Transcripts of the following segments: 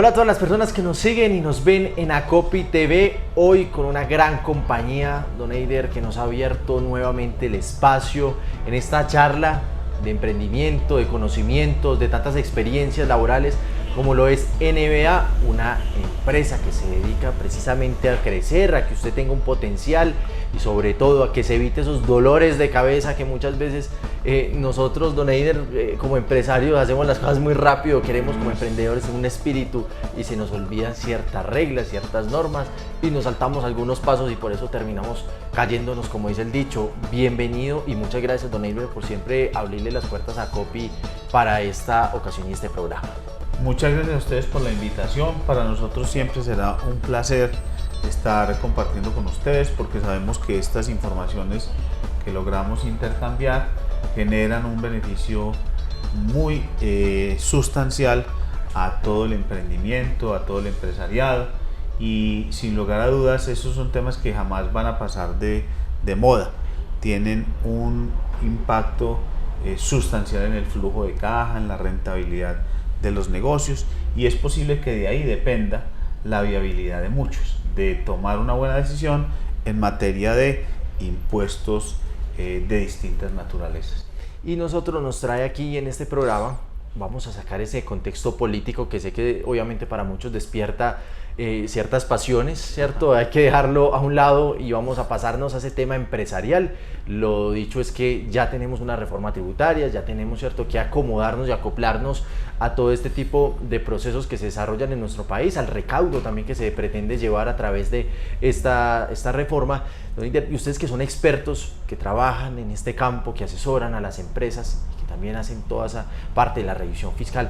Hola a todas las personas que nos siguen y nos ven en Acopi TV, hoy con una gran compañía, Don Eider, que nos ha abierto nuevamente el espacio en esta charla de emprendimiento, de conocimientos, de tantas experiencias laborales, como lo es NBA, una empresa que se dedica precisamente a crecer, a que usted tenga un potencial y sobre todo a que se evite esos dolores de cabeza que muchas veces nosotros, Don Eider, como empresarios hacemos las cosas muy rápido, queremos como emprendedores un espíritu y se nos olvidan ciertas reglas, ciertas normas y nos saltamos algunos pasos y por eso terminamos cayéndonos, como dice el dicho. Bienvenido y muchas gracias, Don Eider, por siempre abrirle las puertas a Acopi para esta ocasión y este programa. Muchas gracias a ustedes por la invitación. Para nosotros siempre será un placer estar compartiendo con ustedes porque sabemos que estas informaciones que logramos intercambiar generan un beneficio muy sustancial a todo el emprendimiento, a todo el empresariado, y sin lugar a dudas esos son temas que jamás van a pasar de moda. Tienen un impacto sustancial en el flujo de caja, en la rentabilidad de los negocios, y es posible que de ahí dependa la viabilidad de muchos, de tomar una buena decisión en materia de impuestos de distintas naturalezas. Y nosotros nos trae aquí en este programa, vamos a sacar ese contexto político que sé que obviamente para muchos despierta ciertas pasiones, ¿cierto? Hay que dejarlo a un lado y vamos a pasarnos a ese tema empresarial. Lo dicho es que ya tenemos una reforma tributaria, ya tenemos, ¿cierto?, que acomodarnos y acoplarnos a todo este tipo de procesos que se desarrollan en nuestro país, al recaudo también que se pretende llevar a través de esta reforma. Y ustedes que son expertos, que trabajan en este campo, que asesoran a las empresas y que también hacen toda esa parte de la revisión fiscal,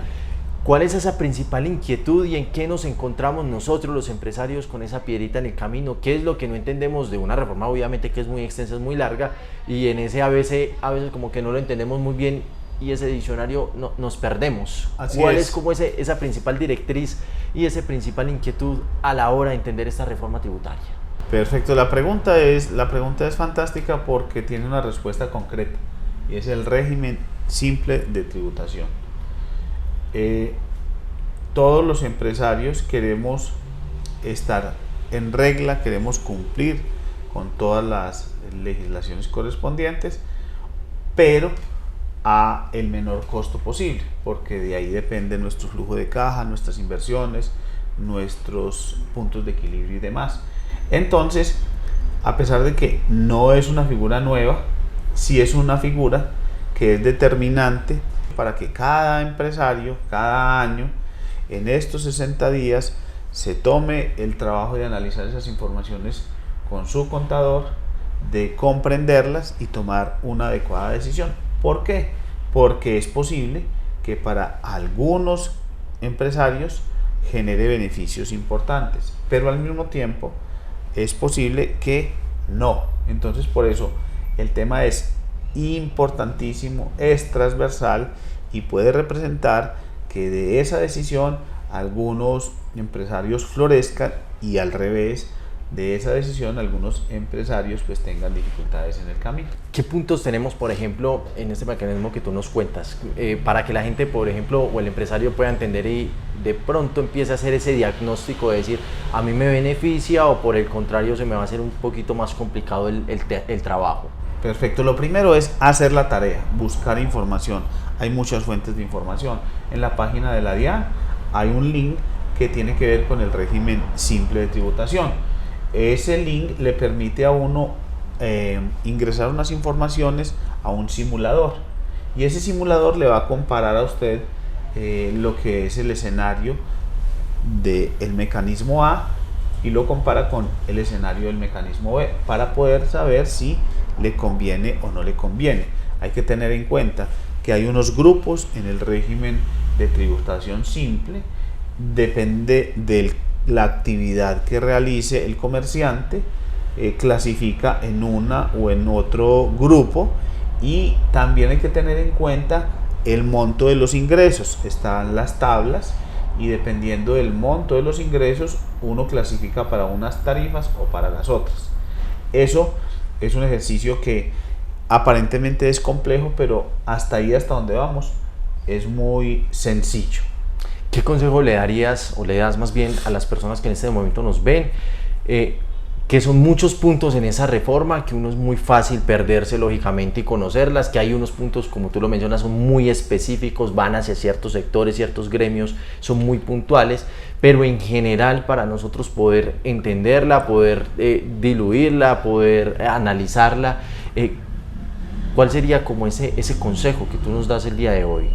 ¿cuál es esa principal inquietud y en qué nos encontramos nosotros los empresarios con esa piedrita en el camino? ¿Qué es lo que no entendemos de una reforma, obviamente, que es muy extensa, es muy larga, y en ese a veces como que no lo entendemos muy bien y ese diccionario nos perdemos? ¿Cuál es como esa principal directriz y esa principal inquietud a la hora de entender esta reforma tributaria? Perfecto, la pregunta es fantástica porque tiene una respuesta concreta y es el régimen simple de tributación. Todos los empresarios queremos estar en regla, queremos cumplir con todas las legislaciones correspondientes, pero a el menor costo posible, porque de ahí depende nuestro flujo de caja, nuestras inversiones, nuestros puntos de equilibrio y demás. Entonces, a pesar de que no es una figura nueva, sí es una figura que es determinante para que cada empresario, cada año, en estos 60 días, se tome el trabajo de analizar esas informaciones con su contador, de comprenderlas y tomar una adecuada decisión. ¿Por qué? Porque es posible que para algunos empresarios genere beneficios importantes, pero al mismo tiempo es posible que no. Entonces, por eso el tema es importantísimo, es transversal y puede representar que de esa decisión algunos empresarios florezcan y al revés, de esa decisión algunos empresarios pues tengan dificultades en el camino. ¿Qué puntos tenemos, por ejemplo, en este mecanismo que tú nos cuentas, para que la gente, por ejemplo, o el empresario pueda entender y de pronto empiece a hacer ese diagnóstico de decir, a mí me beneficia o por el contrario se me va a hacer un poquito más complicado el trabajo? Perfecto, lo primero es hacer la tarea, buscar información. Hay muchas fuentes de información. En la página de la DIAN hay un link que tiene que ver con el régimen simple de tributación. Ese link le permite a uno ingresar unas informaciones a un simulador y ese simulador le va a comparar a usted lo que es el escenario del mecanismo A y lo compara con el escenario del mecanismo B para poder saber si le conviene o no le conviene. Hay que tener en cuenta que hay unos grupos en el régimen de tributación simple, depende de la actividad que realice el comerciante, clasifica en una o en otro grupo, y también hay que tener en cuenta el monto de los ingresos. Están las tablas y dependiendo del monto de los ingresos uno clasifica para unas tarifas o para las otras. Eso es un ejercicio que aparentemente es complejo, pero hasta ahí, hasta donde vamos, es muy sencillo. ¿Qué consejo le darías o le das más bien a las personas que en este momento nos ven? Que son muchos puntos en esa reforma, que uno es muy fácil perderse lógicamente y conocerlas, que hay unos puntos, como tú lo mencionas, son muy específicos, van hacia ciertos sectores, ciertos gremios, son muy puntuales, pero en general para nosotros poder entenderla, poder diluirla, poder analizarla, ¿cuál sería como ese consejo que tú nos das el día de hoy?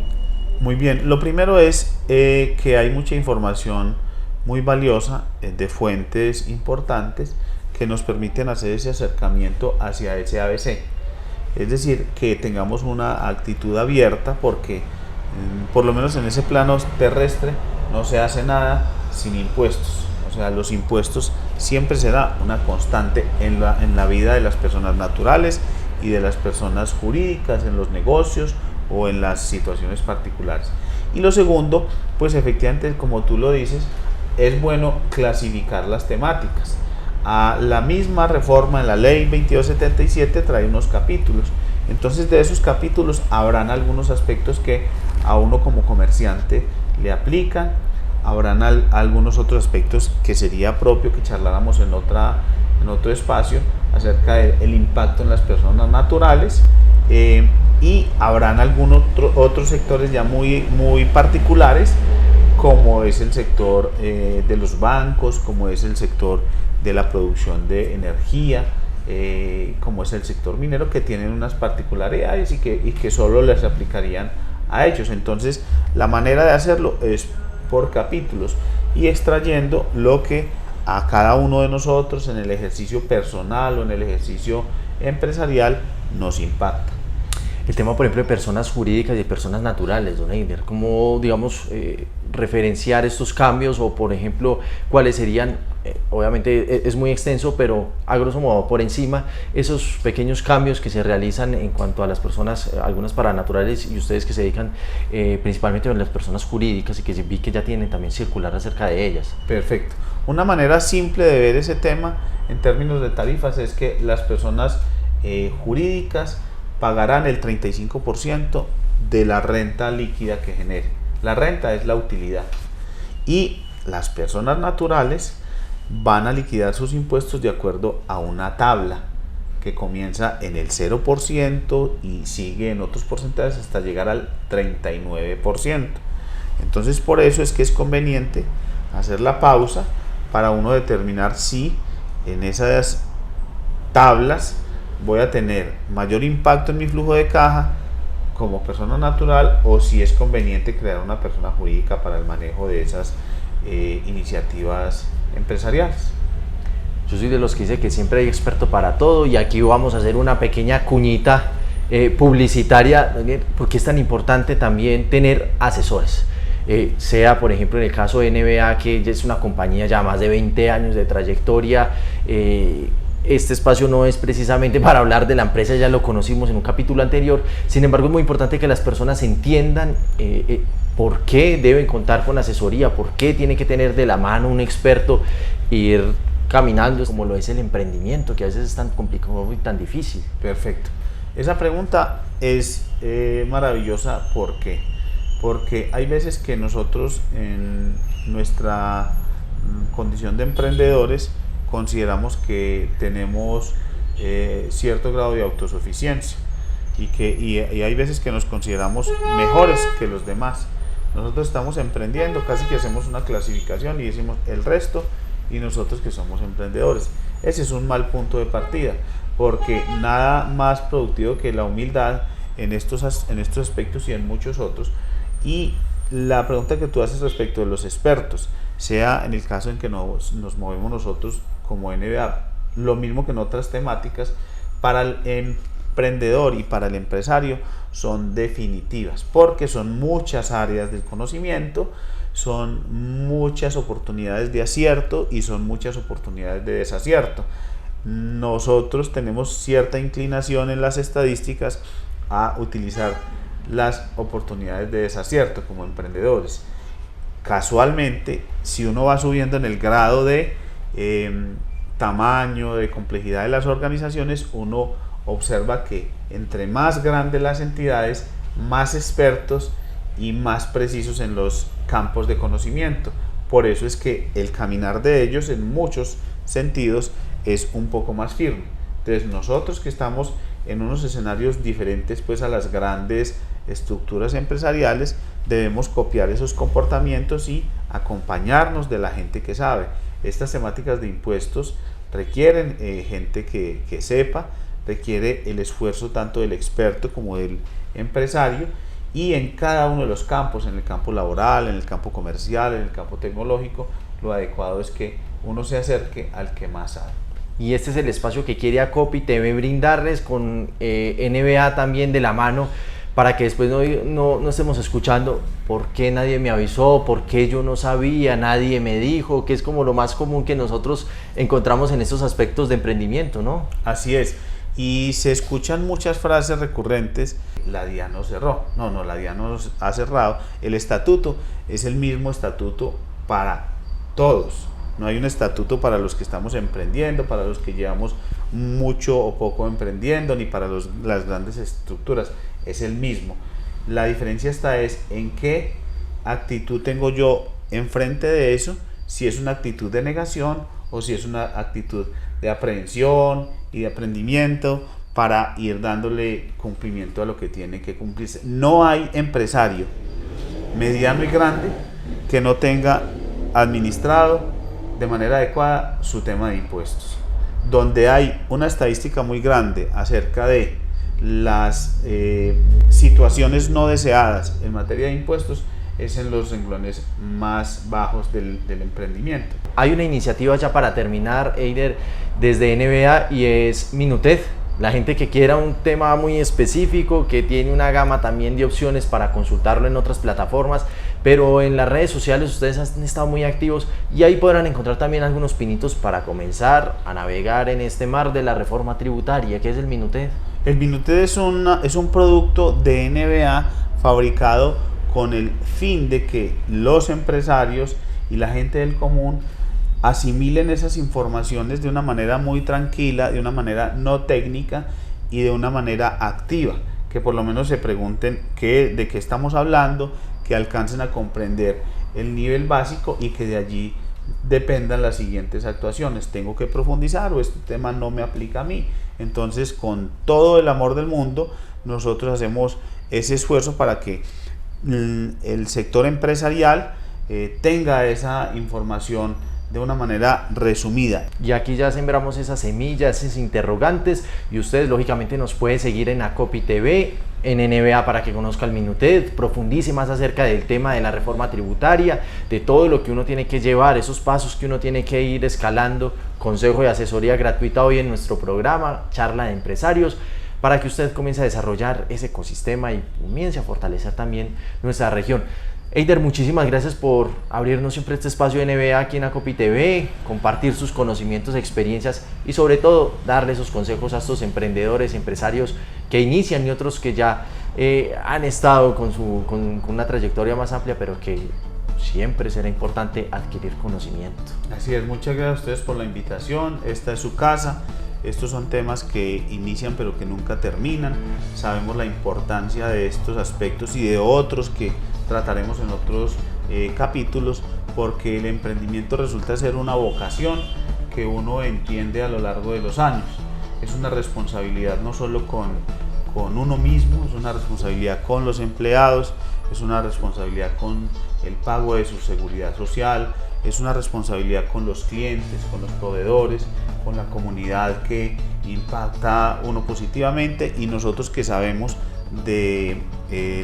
Muy bien, lo primero es que hay mucha información muy valiosa de fuentes importantes que nos permiten hacer ese acercamiento hacia ese ABC. Es decir, que tengamos una actitud abierta porque por lo menos en ese plano terrestre no se hace nada sin impuestos. O sea, los impuestos siempre será una constante en la vida de las personas naturales y de las personas jurídicas, en los negocios o en las situaciones particulares. Y lo segundo, pues efectivamente, como tú lo dices, es bueno clasificar las temáticas. A la misma reforma en la ley 2277 trae unos capítulos. Entonces de esos capítulos habrán algunos aspectos que a uno como comerciante le aplican, habrán algunos otros aspectos que sería propio que charláramos en otro espacio acerca del impacto en las personas naturales, y habrán algunos otros sectores ya muy particulares, como es el sector de los bancos, como es el sector de la producción de energía, como es el sector minero, que tienen unas particularidades y que solo les aplicarían a ellos. Entonces la manera de hacerlo es por capítulos y extrayendo lo que a cada uno de nosotros en el ejercicio personal o en el ejercicio empresarial nos impacta. El tema, por ejemplo, de personas jurídicas y de personas naturales, don Eider, ¿cómo, digamos, referenciar estos cambios o, por ejemplo, cuáles serían, obviamente es muy extenso, pero a grosso modo, por encima, esos pequeños cambios que se realizan en cuanto a las personas, algunas paranaturales y ustedes que se dedican principalmente a las personas jurídicas y que vi que ya tienen también circular acerca de ellas? Perfecto. Una manera simple de ver ese tema en términos de tarifas es que las personas jurídicas pagarán el 35% de la renta líquida que genere. La renta es la utilidad. Y las personas naturales van a liquidar sus impuestos de acuerdo a una tabla que comienza en el 0% y sigue en otros porcentajes hasta llegar al 39%. Entonces, por eso es que es conveniente hacer la pausa para uno determinar si en esas tablas voy a tener mayor impacto en mi flujo de caja como persona natural o si es conveniente crear una persona jurídica para el manejo de esas iniciativas empresariales. Yo soy de los que dice que siempre hay experto para todo y aquí vamos a hacer una pequeña cuñita publicitaria, porque es tan importante también tener asesores. Sea por ejemplo en el caso de NBA, que es una compañía ya más de 20 años de trayectoria. Este espacio no es precisamente para hablar de la empresa, ya lo conocimos en un capítulo anterior. Sin embargo, es muy importante que las personas entiendan por qué deben contar con asesoría, por qué tienen que tener de la mano un experto e ir caminando, como lo es el emprendimiento, que a veces es tan complicado y tan difícil. Perfecto. Esa pregunta es maravillosa. ¿Por qué? Porque hay veces que nosotros en nuestra condición de emprendedores consideramos que tenemos cierto grado de autosuficiencia y hay veces que nos consideramos mejores que los demás. Nosotros estamos emprendiendo, casi que hacemos una clasificación y decimos el resto y nosotros que somos emprendedores. Ese es un mal punto de partida, porque nada más productivo que la humildad en estos aspectos y en muchos otros. Y la pregunta que tú haces respecto de los expertos, sea en el caso en que nos movemos nosotros como NBA, lo mismo que en otras temáticas, para el emprendedor y para el empresario son definitivas, porque son muchas áreas del conocimiento, son muchas oportunidades de acierto y son muchas oportunidades de desacierto. Nosotros tenemos cierta inclinación en las estadísticas a utilizar las oportunidades de desacierto como emprendedores. Casualmente, si uno va subiendo en el grado de tamaño, de complejidad de las organizaciones, uno observa que entre más grandes las entidades, más expertos y más precisos en los campos de conocimiento. Por eso es que el caminar de ellos en muchos sentidos es un poco más firme. Entonces nosotros que estamos en unos escenarios diferentes pues a las grandes estructuras empresariales, debemos copiar esos comportamientos y acompañarnos de la gente que sabe. Estas temáticas de impuestos requieren gente que sepa, requiere el esfuerzo tanto del experto como del empresario, y en cada uno de los campos, en el campo laboral, en el campo comercial, en el campo tecnológico, lo adecuado es que uno se acerque al que más sabe. Y este es el espacio que quiere Acopy TV brindarles, con NBA también de la mano, para que después no estemos escuchando por qué nadie me avisó, por qué yo no sabía, nadie me dijo, que es como lo más común que nosotros encontramos en estos aspectos de emprendimiento, ¿no? Así es, y se escuchan muchas frases recurrentes: la DIAN no cerró. No, la DIAN no ha cerrado. El estatuto es el mismo estatuto para todos. No hay un estatuto para los que estamos emprendiendo, para los que llevamos mucho o poco emprendiendo, ni para las grandes estructuras. Es el mismo. La diferencia está es en qué actitud tengo yo enfrente de eso, si es una actitud de negación o si es una actitud de aprehensión y de aprendimiento para ir dándole cumplimiento a lo que tiene que cumplirse. No hay empresario mediano y grande que no tenga administrado de manera adecuada su tema de impuestos. Donde hay una estadística muy grande acerca de las situaciones no deseadas en materia de impuestos es en los renglones más bajos del emprendimiento. Hay una iniciativa ya para terminar, Eider, desde NBA, y es Minuted. La gente que quiera un tema muy específico, que tiene una gama también de opciones para consultarlo en otras plataformas, pero en las redes sociales ustedes han estado muy activos y ahí podrán encontrar también algunos pinitos para comenzar a navegar en este mar de la reforma tributaria. ¿Qué es el Minuted? El Minuted es un producto de NBA fabricado con el fin de que los empresarios y la gente del común asimilen esas informaciones de una manera muy tranquila, de una manera no técnica y de una manera activa, que por lo menos se pregunten de qué estamos hablando, que alcancen a comprender el nivel básico y que de allí dependan las siguientes actuaciones. ¿Tengo que profundizar o este tema no me aplica a mí? Entonces, con todo el amor del mundo, nosotros hacemos ese esfuerzo para que el sector empresarial tenga esa información de una manera resumida. Y aquí ya sembramos esas semillas, esos interrogantes, y ustedes lógicamente nos pueden seguir en Acopy TV, en NBA, para que conozca el Minuted, profundice más acerca del tema de la reforma tributaria, de todo lo que uno tiene que llevar, esos pasos que uno tiene que ir escalando. Consejo de asesoría gratuita hoy en nuestro programa, charla de empresarios, para que usted comience a desarrollar ese ecosistema y comience a fortalecer también nuestra región. Eider, muchísimas gracias por abrirnos siempre este espacio de NBA aquí en Acopy TV, compartir sus conocimientos, experiencias y sobre todo darle esos consejos a estos emprendedores, empresarios que inician y otros que ya han estado con una trayectoria más amplia, pero que siempre será importante adquirir conocimiento. Así es, muchas gracias a ustedes por la invitación. Esta es su casa. Estos son temas que inician pero que nunca terminan. Sabemos la importancia de estos aspectos y de otros que trataremos en otros capítulos, porque el emprendimiento resulta ser una vocación que uno entiende a lo largo de los años. Es una responsabilidad no solo con uno mismo, es una responsabilidad con los empleados, es una responsabilidad con el pago de su seguridad social, es una responsabilidad con los clientes, con los proveedores, con la comunidad que impacta uno positivamente, y nosotros que sabemos de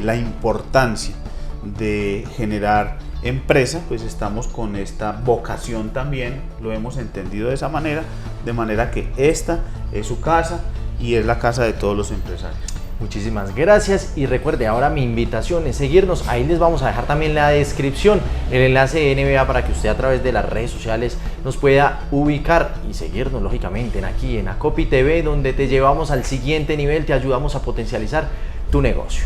la importancia de generar empresa, pues estamos con esta vocación también, lo hemos entendido de esa manera, de manera que esta es su casa y es la casa de todos los empresarios. Muchísimas gracias, y recuerde, ahora mi invitación es seguirnos. Ahí les vamos a dejar también en la descripción el enlace de NBA para que usted a través de las redes sociales nos pueda ubicar y seguirnos lógicamente aquí en Acopy TV, donde te llevamos al siguiente nivel, te ayudamos a potencializar tu negocio.